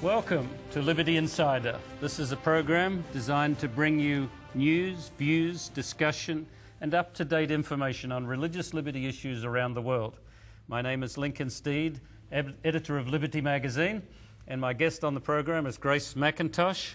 Welcome to Liberty Insider. This is a program designed to bring you news, views, discussion, and up-to-date information on religious liberty issues around the world. My name is Lincoln Steed, editor of Liberty magazine, and my guest on the program is Grace McIntosh,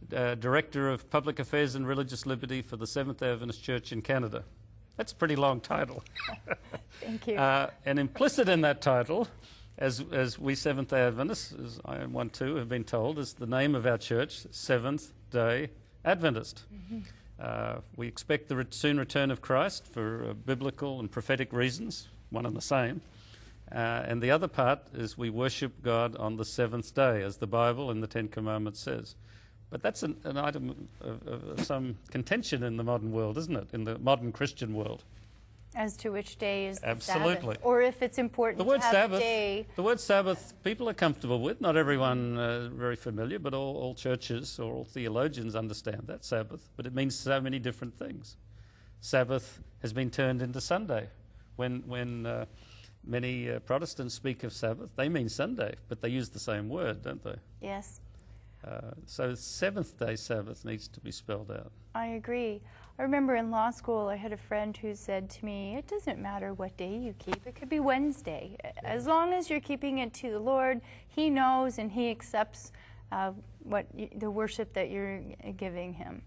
Director of Public Affairs and Religious Liberty for the Seventh-day Adventist Church in Canada. That's a pretty long title. Thank you. And implicit in that title, as we Seventh-day Adventists, as I am one too, have been told, is the name of our church, Seventh-day Adventist. Mm-hmm. We expect the soon return of Christ for biblical and prophetic reasons, one and the same. And the other part is we worship God on the seventh day, as the Bible in the Ten Commandments says. But that's an item of some contention in the modern world, isn't it? In the modern Christian world. As to which day is the Absolutely. Sabbath, or if it's important The word to have Sabbath, a day. The word Sabbath, people are comfortable with. Not everyone very familiar, but all churches or all theologians understand that, Sabbath. But it means so many different things. Sabbath has been turned into Sunday. When many Protestants speak of Sabbath, they mean Sunday, but they use the same word, don't they? Yes. So seventh-day Sabbath needs to be spelled out. I agree. I remember in law school I had a friend who said to me, it doesn't matter what day you keep. It could be Wednesday. As long as you're keeping it to the Lord, He knows and He accepts the worship that you're giving Him.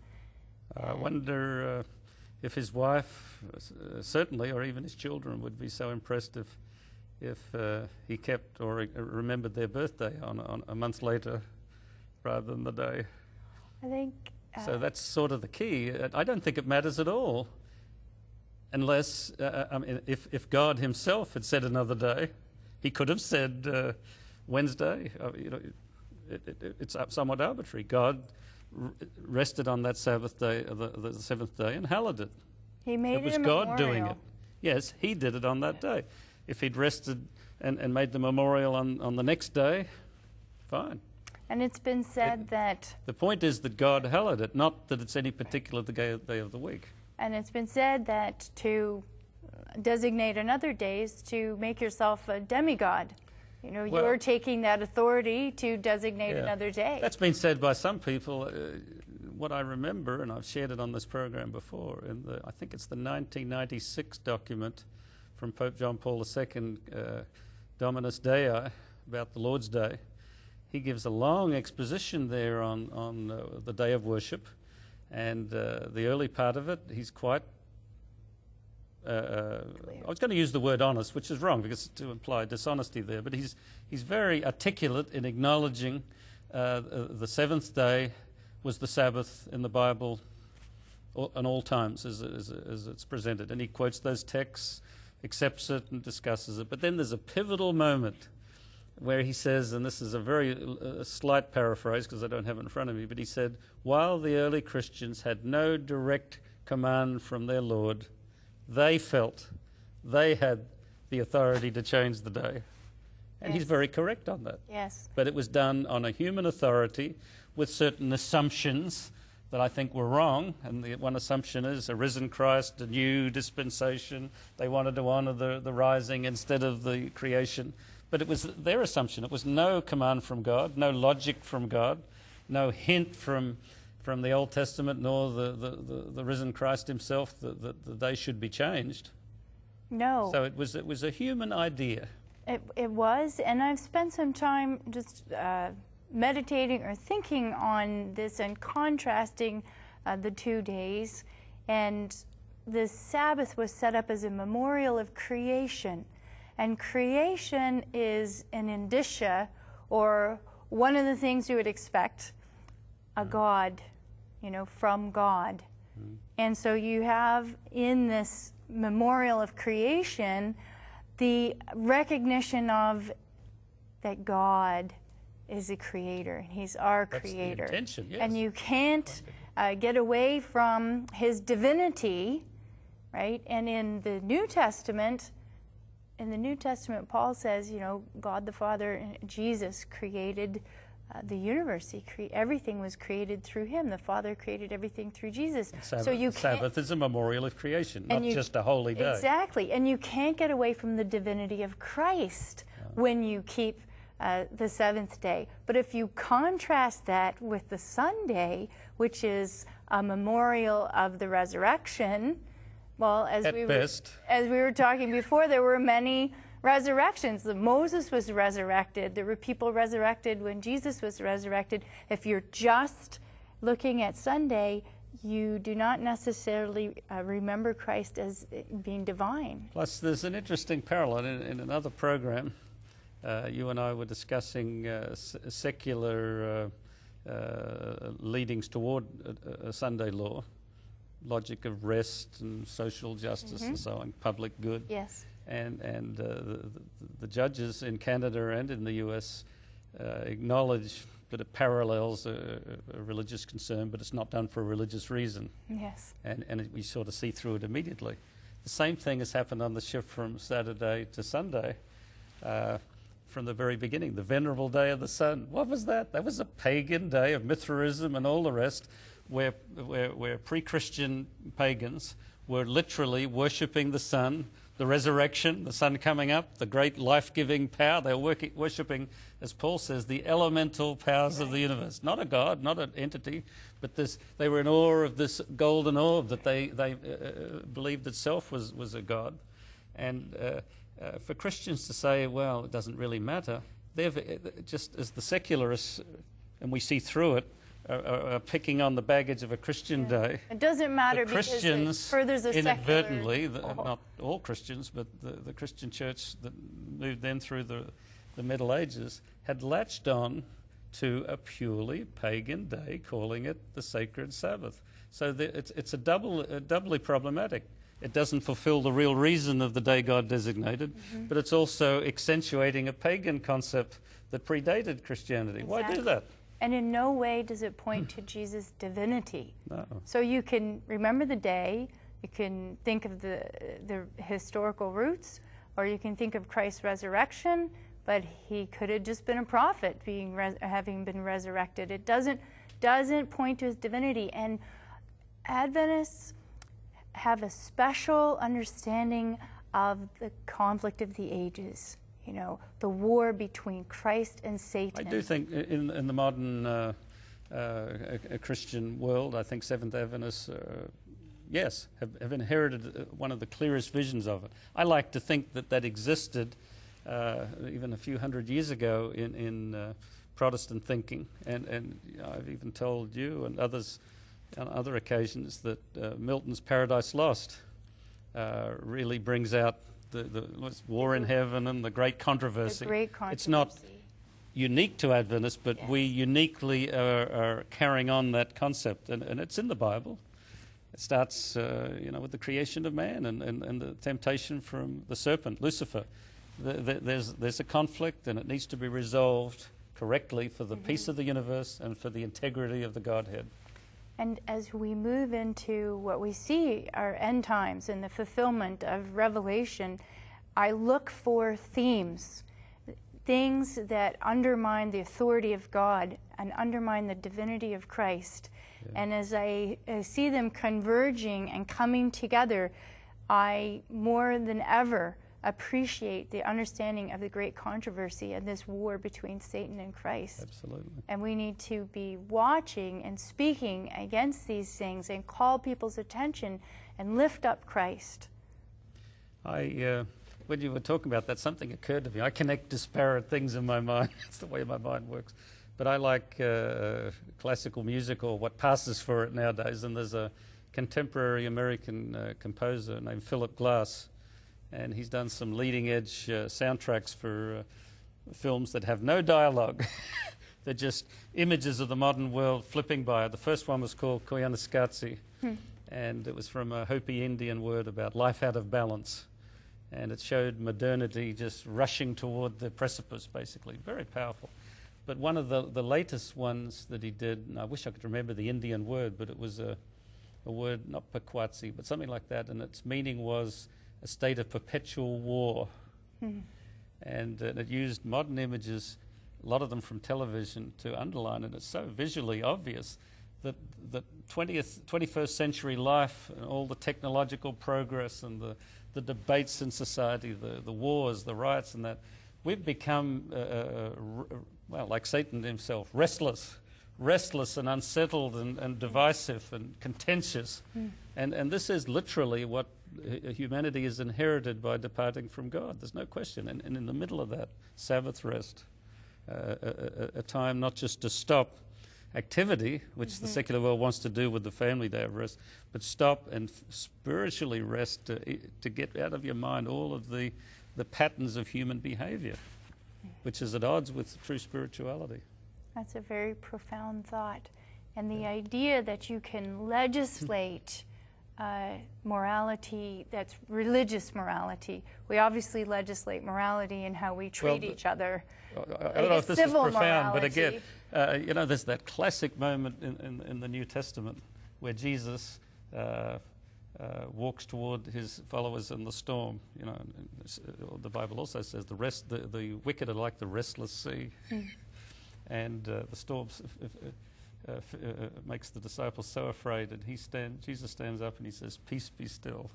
I wonder if his wife, certainly, or even his children would be so impressed if he kept or remembered their birthday on a month later rather than the day. I think... So that's sort of the key. I don't think it matters at all, unless if God Himself had said another day, He could have said Wednesday. It's somewhat arbitrary. God rested on that Sabbath day, the seventh day, and hallowed it. He made it was a God memorial. doing it. Yes, He did it on that day. If He'd rested and made the memorial on the next day, fine. And it's been said that... The point is that God hallowed it, not that it's any particular day of the week. And it's been said that to designate another day is to make yourself a demigod. You're taking that authority to designate another day. That's been said by some people. What I remember, and I've shared it on this program before, I think it's the 1996 document from Pope John Paul II, Dominus Dei, about the Lord's Day. He gives a long exposition there on the day of worship, and the early part of it, he's quite... I was going to use the word honest, which is wrong because to imply dishonesty there, but he's very articulate in acknowledging the seventh day was the Sabbath in the Bible in all times as it's presented. And he quotes those texts, accepts it, and discusses it. But then there's a pivotal moment where he says, and this is a very slight paraphrase because I don't have it in front of me, but he said, while the early Christians had no direct command from their Lord, they felt they had the authority to change the day. And he's very correct on that. Yes. But it was done on a human authority with certain assumptions that I think were wrong. And the one assumption is a risen Christ, a new dispensation. They wanted to honor the rising instead of the creation. But it was their assumption. It was no command from God, no logic from God, no hint from the Old Testament, nor the risen Christ Himself that the day should be changed. No. So it was a human idea. It was, and I've spent some time just meditating or thinking on this and contrasting the 2 days. And the Sabbath was set up as a memorial of creation. And creation is an indicia, or one of the things you would expect, a God, from God. Mm. And so you have in this memorial of creation the recognition of that God is a creator, and He's our creator. That's the intention, yes. And you can't get away from His divinity, right? And in the New Testament, Paul says, God the Father and Jesus created the universe. Everything was created through Him. The Father created everything through Jesus. Sabbath is a memorial of creation, not just a holy day. Exactly. And you can't get away from the divinity of Christ when you keep the seventh day. But if you contrast that with the Sunday, which is a memorial of the resurrection, well, as we were talking before, there were many resurrections. Moses was resurrected. There were people resurrected when Jesus was resurrected. If you're just looking at Sunday, you do not necessarily remember Christ as being divine. Plus, there's an interesting parallel in another program. You and I were discussing secular leadings toward a Sunday law, logic of rest and social justice and so on, public good. Yes. And the judges in Canada and in the US acknowledge that it parallels a religious concern, but it's not done for a religious reason. Yes. And we sort of see through it immediately. The same thing has happened on the shift from Saturday to Sunday from the very beginning. The Venerable Day of the Sun. What was that? That was a pagan day of Mithraism and all the rest, where pre-Christian pagans were literally worshipping the sun, the resurrection, the sun coming up, the great life-giving power. They were worshipping, as Paul says, the elemental powers of the universe. Not a god, not an entity, but they were in awe of this golden orb that they believed itself was a god. And for Christians to say, well, it doesn't really matter, they've just as the secularists, and we see through it, are picking on the baggage of a Christian day. It doesn't matter because Christians it furthers a inadvertently, not all Christians, but the Christian church that moved then through the Middle Ages had latched on to a purely pagan day, calling it the sacred Sabbath. So it's doubly problematic. It doesn't fulfill the real reason of the day God designated, but it's also accentuating a pagan concept that predated Christianity. Exactly. Why do that? And in no way does it point to Jesus' divinity. No. So you can remember the day, you can think of the historical roots, or you can think of Christ's resurrection, but he could have just been a prophet having been resurrected. It doesn't point to his divinity. And Adventists have a special understanding of the conflict of the ages. You know, the war between Christ and Satan. I do think in the modern Christian world, I think Seventh Adventists, yes, have inherited one of the clearest visions of it. I like to think that existed even a few hundred years ago in Protestant thinking. And I've even told you and others on other occasions that Milton's Paradise Lost really brings out the war in heaven and the great controversy. It's not unique to Adventists, but yes, we uniquely are carrying on that concept, and it's in the Bible. It starts, with the creation of man and the temptation from the serpent, Lucifer. There's a conflict, and it needs to be resolved correctly for the peace of the universe and for the integrity of the Godhead. And as we move into what we see are end times and the fulfillment of Revelation, I look for themes, things that undermine the authority of God and undermine the divinity of Christ. Yeah. And as I see them converging and coming together, I more than ever appreciate the understanding of the great controversy and this war between Satan and Christ. Absolutely. And we need to be watching and speaking against these things and call people's attention and lift up Christ. When you were talking about that, something occurred to me. I connect disparate things in my mind. That's the way my mind works. But I like classical music, or what passes for it nowadays, and there's a contemporary American composer named Philip Glass, and he's done some leading-edge soundtracks for films that have no dialogue. They're just images of the modern world flipping by. The first one was called Koyaanisqatsi, and it was from a Hopi Indian word about life out of balance. And it showed modernity just rushing toward the precipice, basically. Very powerful. But one of the latest ones that he did, and I wish I could remember the Indian word, but it was a word, not pakwatsi, but something like that, and its meaning was a state of perpetual war. And it used modern images, a lot of them from television, to underline, and it's so visually obvious that the 21st century life and all the technological progress and the debates in society, the wars, the riots and that, we've become, well, like Satan himself, restless and unsettled and divisive and contentious. And this is literally what humanity is inherited by departing from God. There's no question. And in the middle of that, Sabbath rest, a time not just to stop activity, which the secular world wants to do with the family day of rest, but stop and spiritually rest to get out of your mind all of the patterns of human behavior, which is at odds with true spirituality. That's a very profound thought. And the idea that you can legislate morality that's religious morality. We obviously legislate morality in how we treat each other. I don't know if this is profound, morality. but again, there's that classic moment in the New Testament where Jesus walks toward his followers in the storm. The Bible also says the wicked are like the restless sea, and the storm makes the disciples so afraid, and Jesus stands up and he says, "Peace, be still."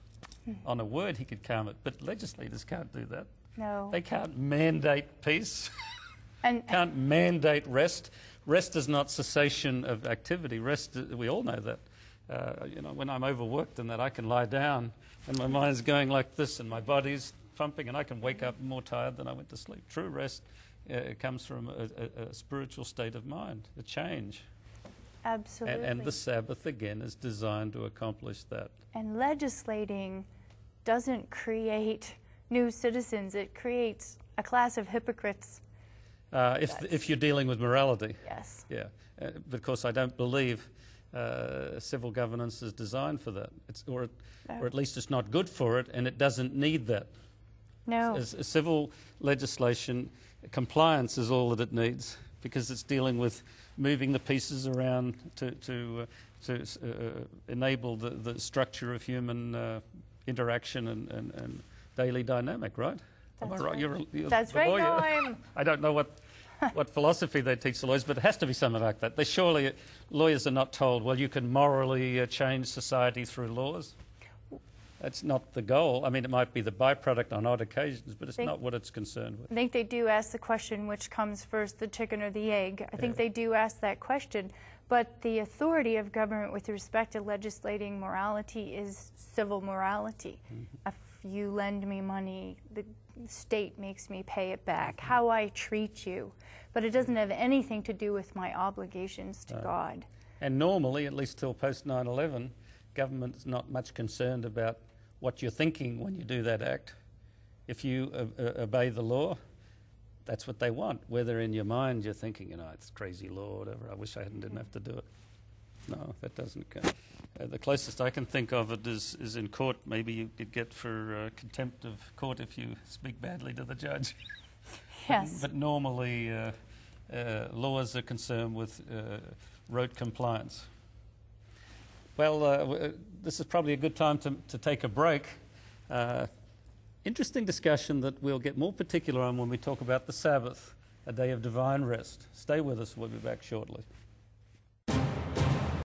On a word, he could calm it, but legislators can't do that. No, they can't mandate peace. and can't mandate rest. Rest is not cessation of activity. Rest, we all know that. When I'm overworked and that, I can lie down and my mind's going like this and my body's pumping and I can wake up more tired than I went to sleep. True rest comes from a spiritual state of mind, a change. Absolutely. And the Sabbath, again, is designed to accomplish that. And legislating doesn't create new citizens. It creates a class of hypocrites. If you're dealing with morality. Yes. Yeah. Because I don't believe civil governance is designed for that. Or at least it's not good for it, and it doesn't need that. No. Civil legislation, compliance is all that it needs, because it's dealing with moving the pieces around to enable the structure of human interaction and daily dynamic, right? That's Am I right? right. You're That's the right. lawyer. No, I don't know what philosophy they teach the lawyers, but it has to be something like that. Surely lawyers are not told, well, you can morally change society through laws. That's not the goal. I mean, it might be the byproduct on odd occasions, but it's not what it's concerned with. I think they do ask the question, which comes first, the chicken or the egg? I think they do ask that question. But the authority of government with respect to legislating morality is civil morality. If you lend me money, the state makes me pay it back. How I treat you. But it doesn't have anything to do with my obligations to God. And normally, at least till post 9/11, government is not much concerned about what you're thinking when you do that act. If you obey the law, that's what they want. Whether in your mind you're thinking, it's crazy law or whatever, I wish I didn't have to do it. No, that doesn't go. The closest I can think of it is in court. Maybe you could get for contempt of court if you speak badly to the judge. Yes. But normally laws are concerned with road compliance. Well, this is probably a good time to take a break. Interesting discussion that we'll get more particular on when we talk about the Sabbath, a day of divine rest. Stay with us. We'll be back shortly.